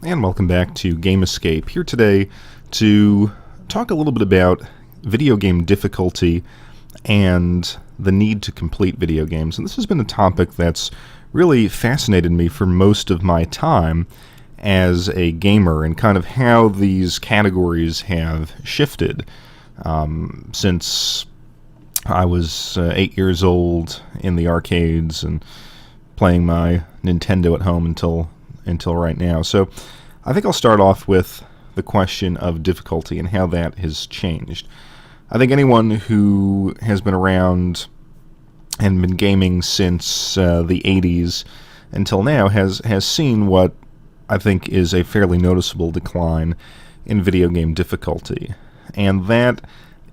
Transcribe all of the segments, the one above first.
And welcome back to Game Escape. Here today to talk a little bit about video game difficulty and the need to complete video games. And this has been a topic that's really fascinated me for most of my time as a gamer, and kind of how these categories have shifted since I was 8 years old in the arcades and playing my Nintendo at home until right now. So I think I'll start off with the question of difficulty and how that has changed. I think anyone who has been around and been gaming since the 80s until now has seen what I think is a fairly noticeable decline in video game difficulty. And that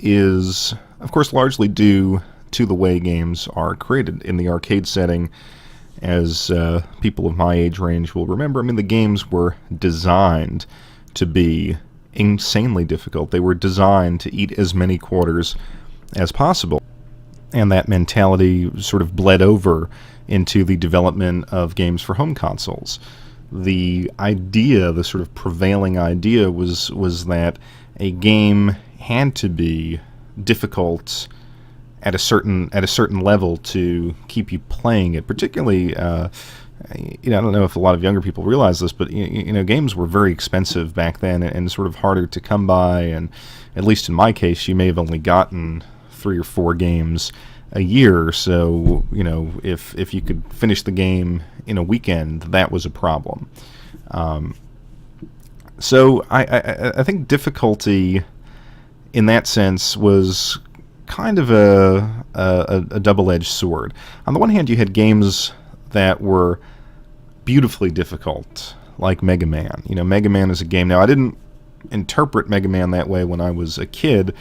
is, of course, largely due to the way games are created in the arcade setting. As people of my age range will remember, I mean, the games were designed to be insanely difficult. They were designed to eat as many quarters as possible. And that mentality sort of bled over into the development of games for home consoles. The idea, the sort of prevailing idea, was that a game had to be difficult at a certain level to keep you playing it. Particularly, I don't know if a lot of younger people realize this, but games were very expensive back then and sort of harder to come by. And at least in my case, you may have only gotten 3 or 4 games a year. So if you could finish the game in a weekend, that was a problem. So I think difficulty in that sense was kind of a double-edged sword. On the one hand, you had games that were beautifully difficult, like Mega Man. Mega Man is a game. Now, I didn't interpret Mega Man that way when I was a kid.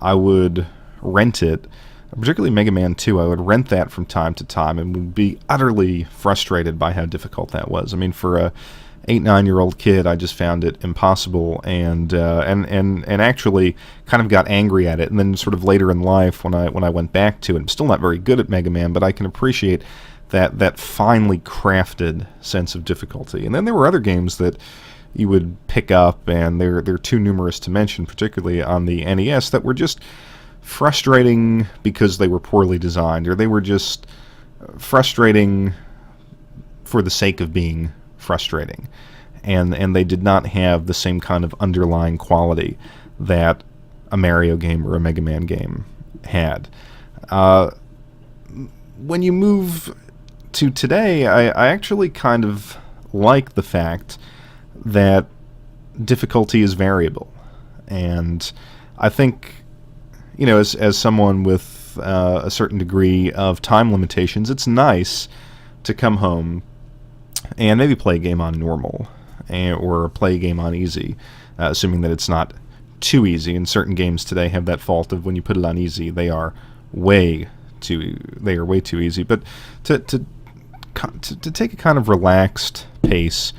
I would rent it, particularly Mega Man 2. I would rent that from time to time and would be utterly frustrated by how difficult that was. I mean, for a 8-9-year-old kid, I just found it impossible, and actually kind of got angry at it. And then sort of later in life, when I went back to it, I'm still not very good at Mega Man, but I can appreciate that finely crafted sense of difficulty. And then there were other games that you would pick up, and they're too numerous to mention, particularly on the NES, that were just frustrating because they were poorly designed, or they were just frustrating for the sake of being frustrating, and they did not have the same kind of underlying quality that a Mario game or a Mega Man game had. When you move to today, I actually kind of like the fact that difficulty is variable, and I think, as someone with a certain degree of time limitations, it's nice to come home and maybe play a game on normal, or play a game on easy, assuming that it's not too easy. And certain games today have that fault of when you put it on easy, they are way too easy. But to take a kind of relaxed pace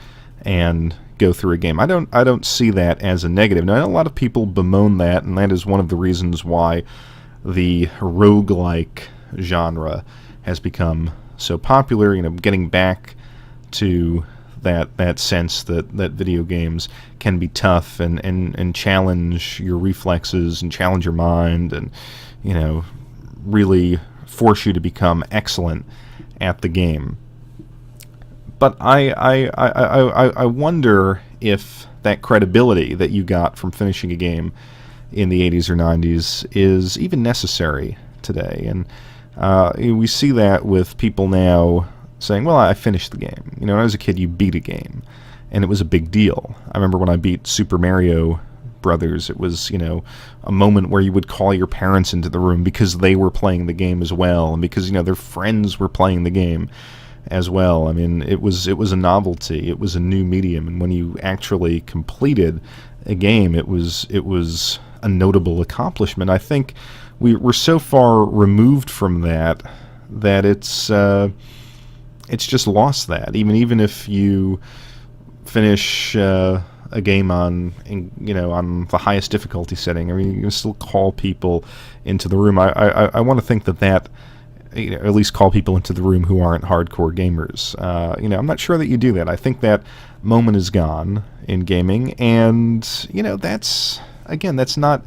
and go through a game, I don't see that as a negative. Now, I know a lot of people bemoan that, and that is one of the reasons why the roguelike genre has become so popular. Getting back to that sense that video games can be tough and challenge your reflexes and challenge your mind, and really force you to become excellent at the game. But I wonder if that credibility that you got from finishing a game in the 80s or 90s is even necessary today. And we see that with people now saying, well, I finished the game. When I was a kid, you beat a game, and it was a big deal. I remember when I beat Super Mario Brothers, it was, a moment where you would call your parents into the room because they were playing the game as well, and because, their friends were playing the game as well. I mean, it was a novelty. It was a new medium, and when you actually completed a game, it was a notable accomplishment. I think we're so far removed from that it's just lost that. Even if you finish a game on the highest difficulty setting, I mean, you can still call people into the room. I want to think that at least call people into the room who aren't hardcore gamers. I'm not sure that you do that. I think that moment is gone in gaming, and that's not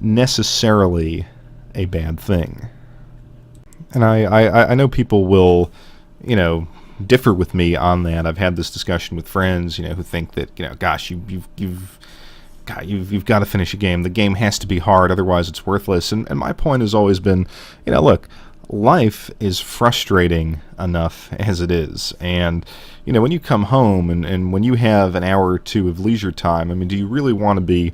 necessarily a bad thing. And I know people will, differ with me on that. I've had this discussion with friends, who think that, gosh, you've got to finish a game. The game has to be hard, otherwise it's worthless. And my point has always been, look, life is frustrating enough as it is. And, when you come home and when you have an hour or two of leisure time, I mean, do you really want to be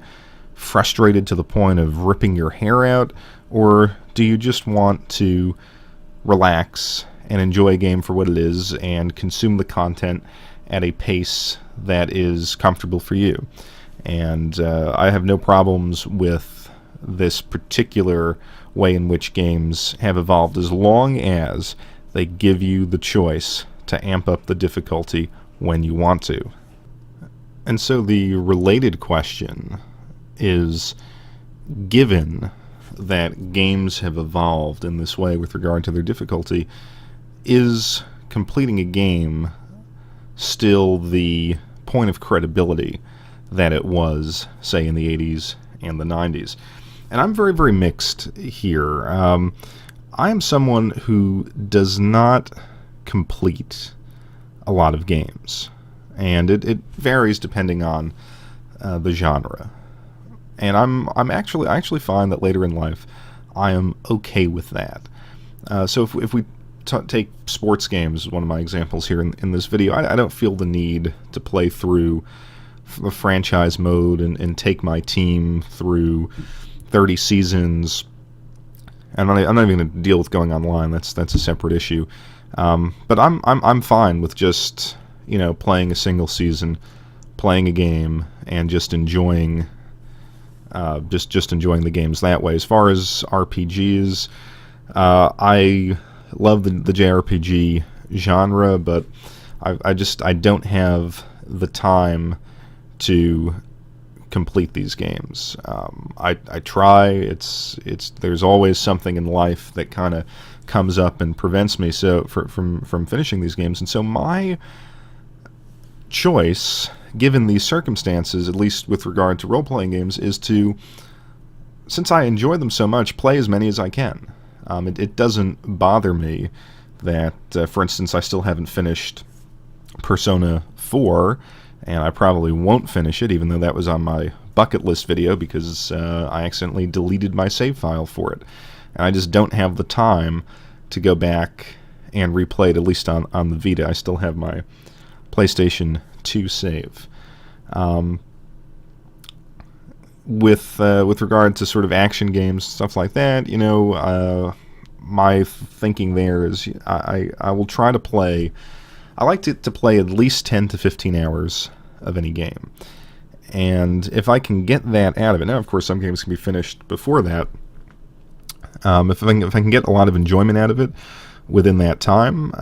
frustrated to the point of ripping your hair out? Or do you just want to relax and enjoy a game for what it is and consume the content at a pace that is comfortable for you? And I have no problems with this particular way in which games have evolved, as long as they give you the choice to amp up the difficulty when you want to. And so the related question is, given that games have evolved in this way with regard to their difficulty, is completing a game still the point of credibility that it was, say, in the 80s and the 90s? And I'm very, very mixed here. I am someone who does not complete a lot of games, and it varies depending on the genre. And I actually find that later in life, I am okay with that. So if we take sports games as one of my examples here in this video, I don't feel the need to play through the franchise mode and take my team through 30 seasons. I'm not even going to deal with going online. That's a separate issue. But I'm fine with just playing a single season, playing a game, and just enjoying just enjoying the games that way. As far as RPGs, I love the JRPG genre, but I don't have the time to complete these games. I try. There's always something in life that kind of comes up and prevents me from finishing these games. And so my choice, given these circumstances, at least with regard to role-playing games, is to, since I enjoy them so much, play as many as I can. It doesn't bother me that, for instance, I still haven't finished Persona 4, and I probably won't finish it, even though that was on my bucket list video, because I accidentally deleted my save file for it. And I just don't have the time to go back and replay it, at least on the Vita. I still have my PlayStation 2 save. With regard to sort of action games, stuff like that, my thinking there is I will try to play. I like to play at least 10 to 15 hours of any game. And if I can get that out of it, now of course some games can be finished before that. If I can get a lot of enjoyment out of it within that time,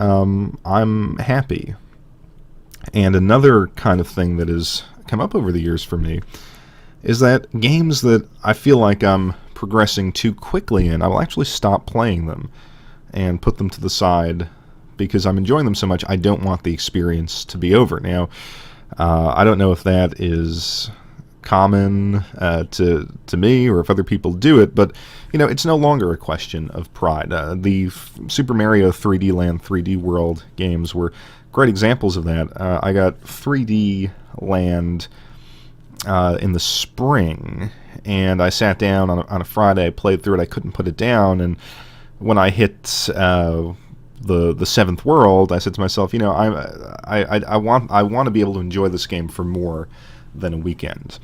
I'm happy. And another kind of thing that has come up over the years for me is that games that I feel like I'm progressing too quickly in, I will actually stop playing them and put them to the side because I'm enjoying them so much. I don't want the experience to be over. Now, I don't know if that is common to me or if other people do it, but it's no longer a question of pride. The Super Mario 3D Land, 3D World games were great examples of that. I got 3D Land in the spring, and I sat down on a Friday, played through it. I couldn't put it down, and when I hit the seventh world, I said to myself, I want to be able to enjoy this game for more than a weekend.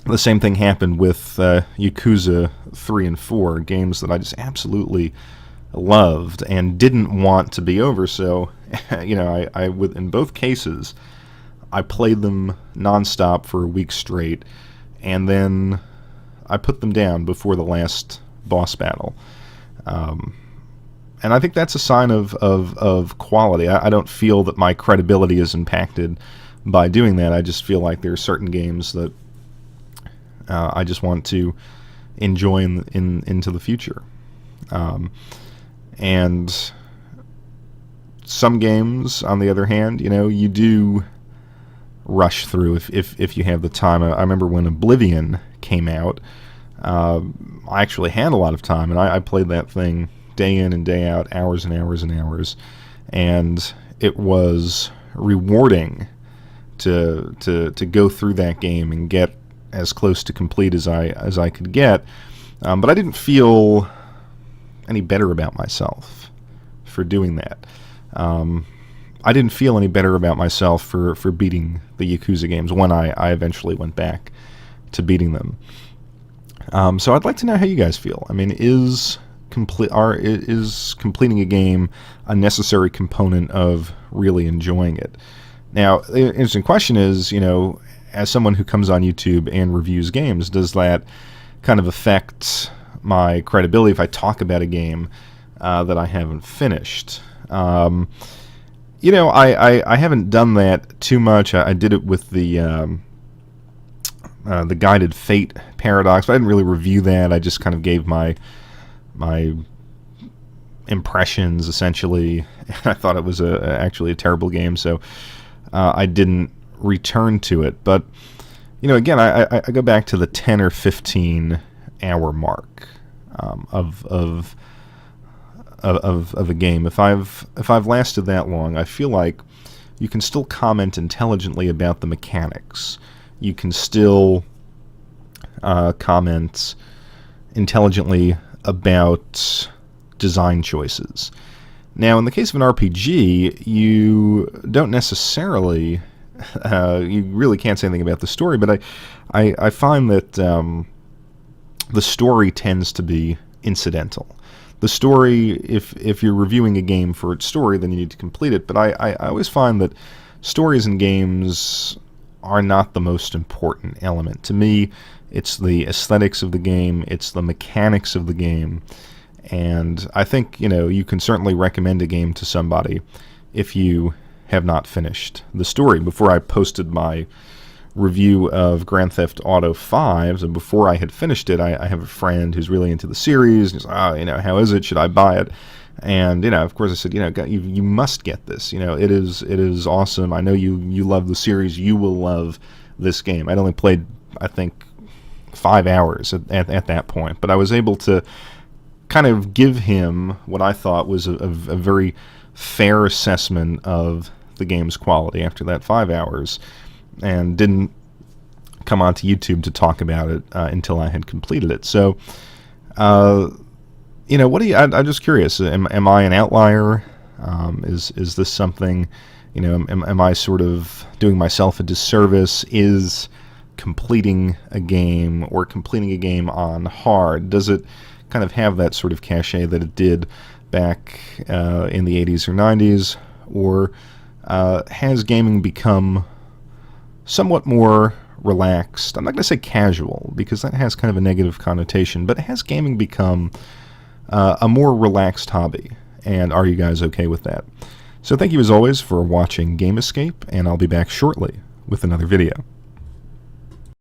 The same thing happened with Yakuza 3 and 4, games that I just absolutely loved and didn't want to be over. So, I would, in both cases, I played them nonstop for a week straight, and then I put them down before the last boss battle. And I think that's a sign of quality. I don't feel that my credibility is impacted by doing that. I just feel like there are certain games that I just want to enjoy into the future. And some games, on the other hand, you do rush through if you have the time. I remember when Oblivion came out, I actually had a lot of time, and I played that thing day in and day out, hours and hours and hours, and it was rewarding to go through that game and get as close to complete as I could get, but I didn't feel any better about myself for doing that. I didn't feel any better about myself for beating the Yakuza games when I eventually went back to beating them. So I'd like to know how you guys feel. I mean, is completing a game a necessary component of really enjoying it? Now, the interesting question is, as someone who comes on YouTube and reviews games, does that kind of affect my credibility if I talk about a game that I haven't finished? I haven't done that too much. I did it with the Guided Fate Paradox, but I didn't really review that. I just kind of gave my impressions, essentially. I thought it was actually a terrible game, so I didn't return to it. But again, I go back to the 10 or 15 hour mark of a game. If I've lasted that long, I feel like you can still comment intelligently about the mechanics. You can still comment intelligently about design choices. Now, in the case of an RPG, you don't necessarily, you really can't say anything about the story, but I find that the story tends to be incidental. The story, if you're reviewing a game for its story, then you need to complete it, but I always find that stories in games are not the most important element. To me, it's the aesthetics of the game, it's the mechanics of the game, and I think, you can certainly recommend a game to somebody if you have not finished the story. Before I posted my review of Grand Theft Auto 5, and before I had finished it, I have a friend who's really into the series, and he's like, how is it? Should I buy it? And, of course I said, you must get this. It is awesome. I know you love the series. You will love this game. I'd only played, I think, 5 hours at that point, but I was able to kind of give him what I thought was a very fair assessment of the game's quality after that 5 hours, and didn't come onto YouTube to talk about it until I had completed it. So, what do you? I'm just curious. Am I an outlier? Is this something? Am I sort of doing myself a disservice? Is completing a game or completing a game on hard, does it kind of have that sort of cachet that it did back in the 80s or 90s, or has gaming become somewhat more relaxed? I'm not going to say casual, because that has kind of a negative connotation, but has gaming become a more relaxed hobby? And are you guys okay with that? So thank you as always for watching Game Escape, and I'll be back shortly with another video.